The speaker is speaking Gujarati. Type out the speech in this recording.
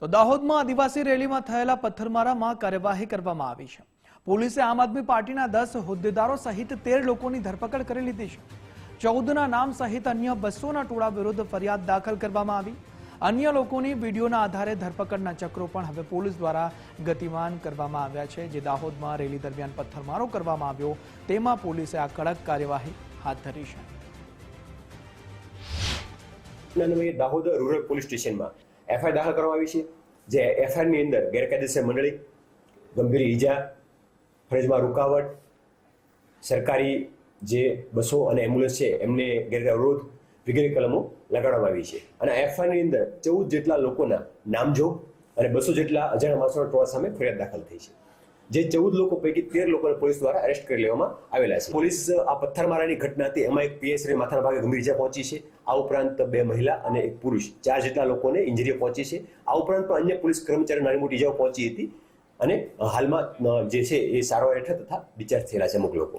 તો દાહોદમાં આદિવાસી રેલીમાં થયેલા પથ્થરમારામાં કાર્યવાહી કરવામાં આવી છે. પોલીસે આમ આદમી પાર્ટીના 10 હોદ્દેદારો સહિત 13 લોકોની ધરપકડ કરી લીધી છે. 14ના નામ સહિત અન્ય 200ના ટોળા વિરુદ્ધ ફરિયાદ દાખલ કરવામાં આવી. અન્ય લોકોની વિડીયોના આધારે ધરપકડના ચક્રો પણ હવે પોલીસ દ્વારા ગતિમાન કરવામાં આવ્યા છે. જે દાહોદમાં રેલી દરમિયાન પથ્થરમારો કરવામાં આવ્યો તેમાં પોલીસે આ કડક કાર્યવાહી હાથ ધરી છે. દાહોદ રૂરલ પોલીસ સ્ટેશનમાં એફઆઈઆર દાખલ કરવામાં આવી છે. જે એફઆઈઆરની અંદર ગેરકાયદેસર મંડળી, ગંભીર ઈજા, ફરજમાં રૂકાવટ, સરકારી જે બસો અને એમ્બ્યુલન્સ છે એમને ગેરકાયદેસર અવરોધ વગેરે કલમો લગાડવામાં આવી છે. અને એફઆઈઆરની અંદર 14 જેટલા લોકોના નામજોગ અને 200 જેટલા અજાણ્યા માણસોના ટોળા સામે ફરિયાદ દાખલ થઈ છે. જે 14 લોકો પૈકી 13 લોકોને પોલીસ દ્વારા અરેસ્ટ કરી લેવામાં આવેલા છે. પોલીસ આ પથ્થરમારાની ઘટના હતી, એમાં એક પીએસઆઈ માથાના ભાગે ગંભીર ઈજા પહોંચી છે. આ ઉપરાંત 2 મહિલા અને 1 પુરુષ 4 જેટલા લોકોને ઇન્જરીઓ પહોંચી છે. આ ઉપરાંત પણ અન્ય પોલીસ કર્મચારીઓ નાની મોટી ઈજાઓ પહોંચી હતી અને હાલમાં જે છે એ સારવાર હેઠળ તથા ડિસ્ચાર્જ થયેલા છે અમુક લોકો.